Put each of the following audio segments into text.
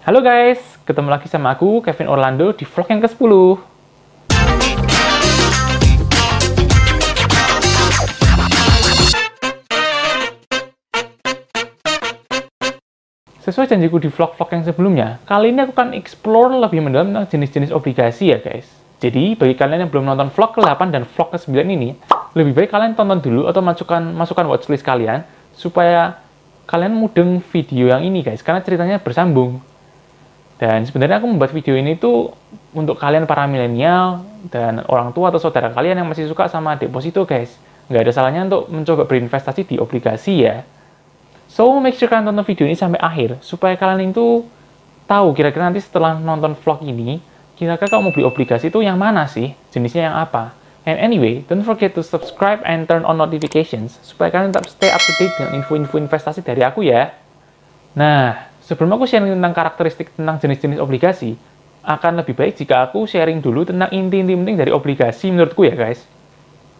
Halo guys, ketemu lagi sama aku, Kevin Orlando, di vlog yang ke-10. Sesuai janjiku di vlog-vlog yang sebelumnya, kali ini aku akan explore lebih mendalam tentang jenis-jenis obligasi ya guys. Jadi, bagi kalian yang belum nonton vlog ke-8 dan vlog ke-9 ini, lebih baik kalian tonton dulu atau masukkan watchlist kalian, supaya kalian mudeng video yang ini guys, karena ceritanya bersambung. Dan sebenarnya aku membuat video ini tuh untuk kalian para milenial dan orang tua atau saudara kalian yang masih suka sama deposito guys. Nggak ada salahnya untuk mencoba berinvestasi di obligasi ya. So, make sure kalian tonton video ini sampai akhir, supaya kalian itu tahu kira-kira nanti setelah nonton vlog ini, kira-kira kalau mau beli obligasi itu yang mana sih, jenisnya yang apa. And anyway, don't forget to subscribe and turn on notifications, supaya kalian tetap stay up to date dengan info-info investasi dari aku ya. Nah, sebelum aku sharing tentang karakteristik tentang jenis-jenis obligasi, akan lebih baik jika aku sharing dulu tentang inti-inti penting dari obligasi menurutku ya guys.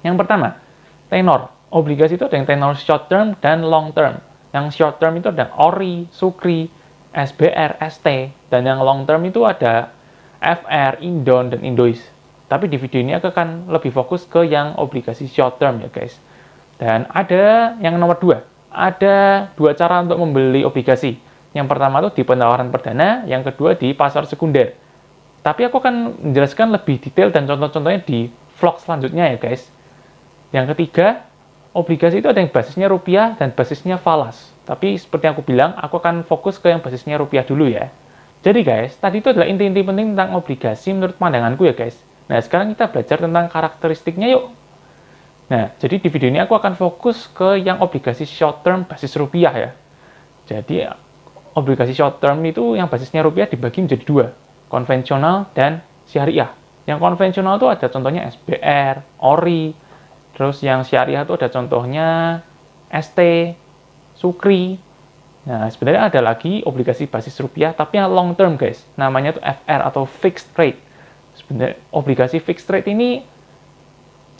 Yang pertama, tenor. Obligasi itu ada yang tenor short term dan long term. Yang short term itu ada ORI, SUKRI, SBR, ST, dan yang long term itu ada FR, Indon, dan Indois. Tapi di video ini aku akan lebih fokus ke yang obligasi short term ya guys. Dan ada yang nomor 2, ada 2 cara untuk membeli obligasi. Yang pertama itu di penawaran perdana, yang kedua di pasar sekunder. Tapi aku akan menjelaskan lebih detail dan contoh-contohnya di vlog selanjutnya ya guys. Yang ketiga, obligasi itu ada yang basisnya rupiah dan basisnya falas. Tapi seperti yang aku bilang, aku akan fokus ke yang basisnya rupiah dulu ya. Jadi guys, tadi itu adalah inti-inti penting tentang obligasi menurut pandanganku ya guys. Nah, sekarang kita belajar tentang karakteristiknya yuk. Nah, jadi di video ini aku akan fokus ke yang obligasi short term basis rupiah ya. Jadi, obligasi short term itu yang basisnya rupiah dibagi menjadi 2, konvensional dan syariah. Yang konvensional itu ada contohnya SBR, ORI, terus yang syariah itu ada contohnya ST, SUKRI. Nah, sebenarnya ada lagi obligasi basis rupiah, tapi yang long term guys. Namanya itu FR atau fixed rate. Sebenarnya obligasi fixed rate ini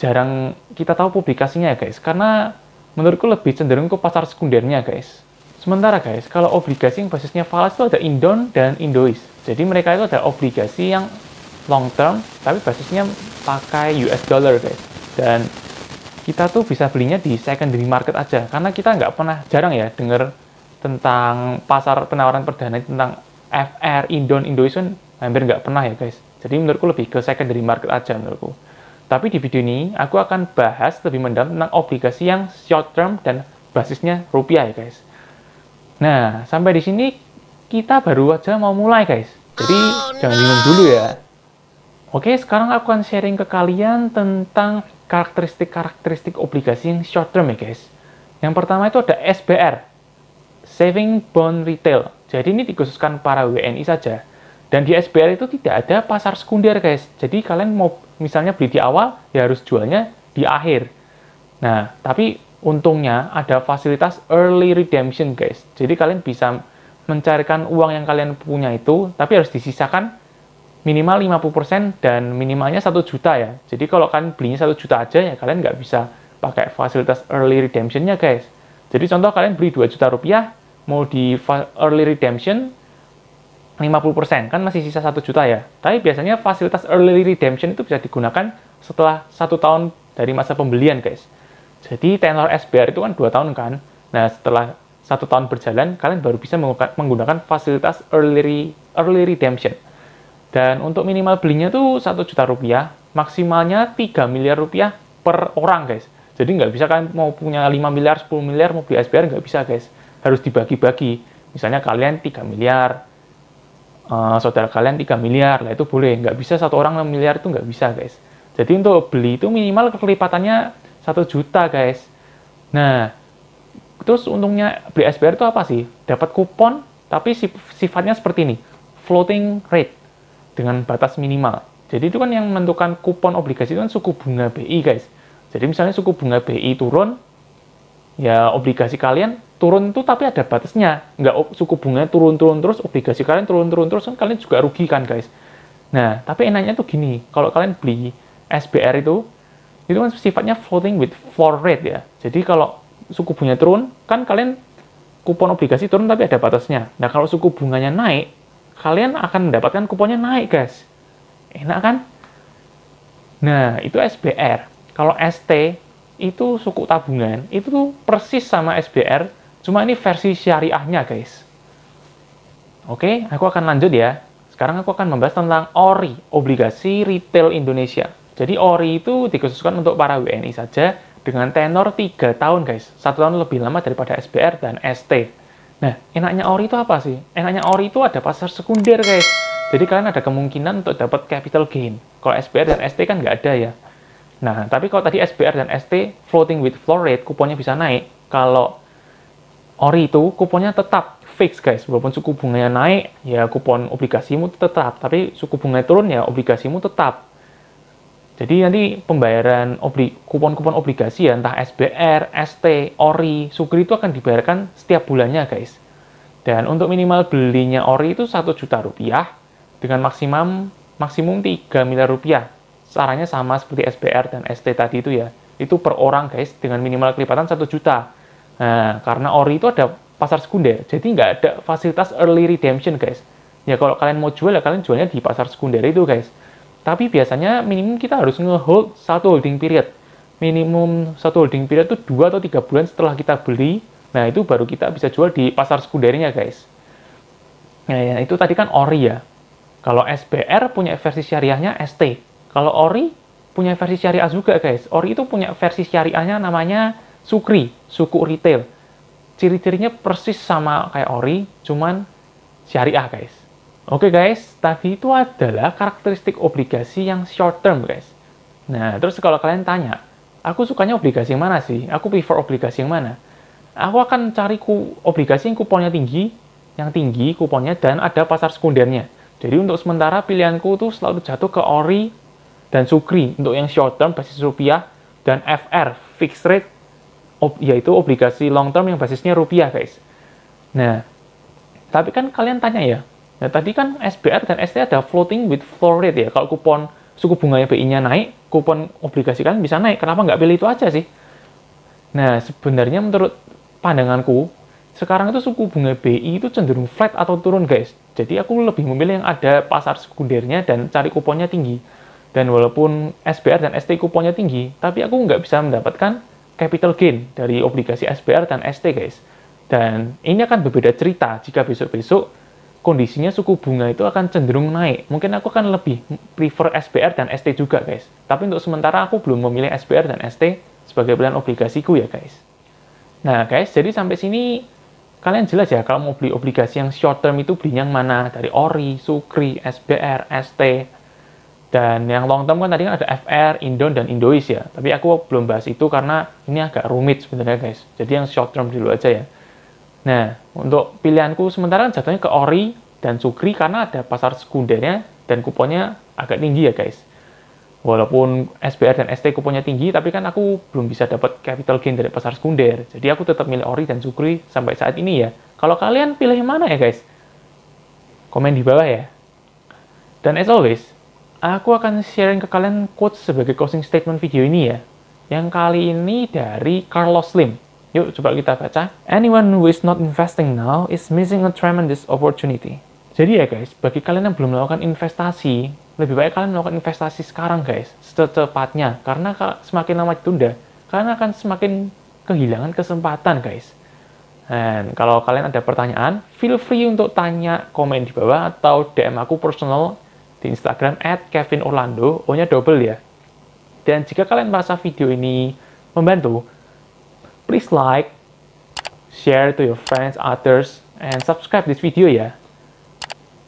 jarang kita tahu publikasinya ya guys, karena menurutku lebih cenderung ke pasar sekundernya guys. Sementara guys, kalau obligasi yang basisnya falas itu ada Indon dan Indois. Jadi mereka itu ada obligasi yang long term, tapi basisnya pakai US dollar guys. Dan kita tuh bisa belinya di secondary market aja, karena kita nggak pernah, jarang ya dengar tentang pasar penawaran perdana tentang FR, Indon, Indois kan hampir nggak pernah ya guys. Jadi menurutku lebih ke secondary market aja menurutku. Tapi di video ini aku akan bahas lebih mendalam tentang obligasi yang short term dan basisnya rupiah ya guys. Nah, sampai di sini kita baru aja mau mulai guys. Jadi jangan bingung dulu ya. Oke, sekarang aku akan sharing ke kalian tentang karakteristik obligasi yang short term ya guys. Yang pertama itu ada SBR, Saving Bond Retail. Jadi ini dikhususkan para WNI saja. Dan di SBR itu tidak ada pasar sekunder guys. Jadi kalian mau misalnya beli di awal, ya harus jualnya di akhir. Nah, tapi untungnya ada fasilitas early redemption guys. Jadi kalian bisa mencarikan uang yang kalian punya itu, tapi harus disisakan minimal 50% dan minimalnya 1 juta ya. Jadi kalau kalian belinya 1 juta aja ya kalian nggak bisa pakai fasilitas early redemption-nya guys. Jadi contoh kalian beli 2 juta rupiah, mau di early redemption 50%, kan masih sisa 1 juta ya. Tapi biasanya fasilitas early redemption itu bisa digunakan setelah 1 tahun dari masa pembelian guys. Jadi tenor SBR itu kan 2 tahun kan. Nah, setelah 1 tahun berjalan, kalian baru bisa menggunakan fasilitas early redemption. Dan untuk minimal belinya tuh 1 juta rupiah, maksimalnya 3 miliar rupiah per orang guys. Jadi nggak bisa kalian mau punya 5 miliar, 10 miliar, mau beli SBR nggak bisa guys. Harus dibagi-bagi. Misalnya kalian 3 miliar, saudara kalian 3 miliar, lah itu boleh. Nggak bisa 1 orang 6 miliar, itu nggak bisa guys. Jadi untuk beli itu minimal kelipatannya 1 juta guys. Nah, terus untungnya beli SBR itu apa sih? Dapat kupon, tapi sifatnya seperti ini, floating rate dengan batas minimal. Jadi itu kan yang menentukan kupon obligasi itu kan suku bunga BI guys. Jadi misalnya suku bunga BI turun, ya obligasi kalian turun itu tapi ada batasnya. Nggak suku bunganya turun-turun terus, obligasi kalian turun-turun terus, kan kalian juga rugi kan guys. Nah, tapi enaknya tuh gini, kalau kalian beli SBR itu kan sifatnya floating with floor rate ya. Jadi kalau suku bunganya turun, kan kalian kupon obligasi turun tapi ada batasnya. Nah, kalau suku bunganya naik, kalian akan mendapatkan kuponnya naik, guys. Enak kan? Nah, itu SBR. Kalau ST, itu suku tabungan, itu tuh persis sama SBR, cuma ini versi syariahnya, guys. Oke, aku akan lanjut ya. Sekarang aku akan membahas tentang ORI, Obligasi Retail Indonesia. Jadi ORI itu dikhususkan untuk para WNI saja dengan tenor 3 tahun, guys. 1 tahun lebih lama daripada SBR dan ST. Nah, enaknya ORI itu apa sih? Enaknya ORI itu ada pasar sekunder, guys. Jadi kalian ada kemungkinan untuk dapat capital gain. Kalau SBR dan ST kan nggak ada ya. Nah, tapi kalau tadi SBR dan ST floating with floor rate, kuponnya bisa naik. Kalau ORI itu kuponnya tetap fix, guys. Walaupun suku bunganya naik, ya kupon obligasimu tetap. Tapi suku bunganya turun, ya obligasimu tetap. Jadi nanti pembayaran kupon-kupon obligasi ya, entah SBR, ST, ORI, SUKRI itu akan dibayarkan setiap bulannya, guys. Dan untuk minimal belinya ORI itu 1 juta rupiah dengan maksimum 3 miliar rupiah. Caranya sama seperti SBR dan ST tadi itu ya. Itu per orang, guys, dengan minimal kelipatan 1 juta. Nah, karena ORI itu ada pasar sekunder, jadi nggak ada fasilitas early redemption, guys. Ya kalau kalian mau jual, ya kalian jualnya di pasar sekunder itu, guys. Tapi biasanya minimum kita harus nge-hold 1 holding period. Minimum 1 holding period itu 2 atau 3 bulan setelah kita beli. Nah, itu baru kita bisa jual di pasar sekundernya, guys. Nah, ya, itu tadi kan ORI ya. Kalau SBR punya versi syariahnya ST. Kalau ORI punya versi syariah juga, guys. ORI itu punya versi syariahnya namanya SUKRI, suku retail. Ciri-cirinya persis sama kayak ORI, cuman syariah, guys. Oke, guys, tadi itu adalah karakteristik obligasi yang short term, guys. Nah, terus kalau kalian tanya, aku sukanya obligasi yang mana sih? Aku prefer obligasi yang mana? Aku akan cari obligasi yang kuponnya tinggi, kuponnya, dan ada pasar sekundernya. Jadi untuk sementara pilihanku tuh selalu jatuh ke ORI dan SUKRI untuk yang short term basis rupiah, dan FR, fixed rate, yaitu obligasi long term yang basisnya rupiah, guys. Nah, tapi kan kalian tanya ya, nah tadi kan SBR dan ST ada floating with floor rate ya. Kalau kupon suku bunganya BI-nya naik, kupon obligasi kan bisa naik. Kenapa nggak pilih itu aja sih? Nah, sebenarnya menurut pandanganku, sekarang itu suku bunga BI itu cenderung flat atau turun, guys. Jadi aku lebih memilih yang ada pasar sekundernya dan cari kuponnya tinggi. Dan walaupun SBR dan ST kuponnya tinggi, tapi aku nggak bisa mendapatkan capital gain dari obligasi SBR dan ST, guys. Dan ini akan berbeda cerita jika besok-besok kondisinya suku bunga itu akan cenderung naik. Mungkin aku akan lebih prefer SBR dan ST juga, guys. Tapi untuk sementara aku belum memilih SBR dan ST sebagai pilihan obligasiku ya, guys. Nah, guys, jadi sampai sini kalian jelas ya kalau mau beli obligasi yang short term itu beli yang mana? Dari ORI, SUKRI, SBR, ST. Dan yang long term kan tadi kan ada FR, Indon, dan Indois ya. Tapi aku belum bahas itu karena ini agak rumit sebenarnya, guys. Jadi yang short term dulu aja ya. Nah, untuk pilihanku sementara jatuhnya ke ORI dan SUKRI karena ada pasar sekundernya dan kuponnya agak tinggi ya, guys. Walaupun SBR dan ST kuponnya tinggi, tapi kan aku belum bisa dapat capital gain dari pasar sekunder. Jadi aku tetap milih ORI dan SUKRI sampai saat ini ya. Kalau kalian pilih yang mana ya, guys? Komen di bawah ya. Dan as always, aku akan sharing ke kalian quotes sebagai closing statement video ini ya. Yang kali ini dari Carlos Slim. Yuk, coba kita baca. Anyone who is not investing now is missing a tremendous opportunity. Jadi ya guys, bagi kalian yang belum melakukan investasi, lebih baik kalian melakukan investasi sekarang, guys. Secepatnya. Karena semakin lama ditunda, kalian akan semakin kehilangan kesempatan, guys. Dan kalau kalian ada pertanyaan, feel free untuk tanya komen di bawah atau DM aku personal di Instagram @kevinorlando, O-nya double ya. Dan jika kalian merasa video ini membantu, please like, share to your friends, others, and subscribe this video ya.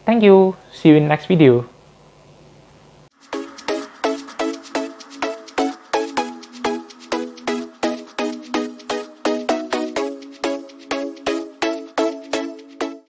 Thank you. See you in next video.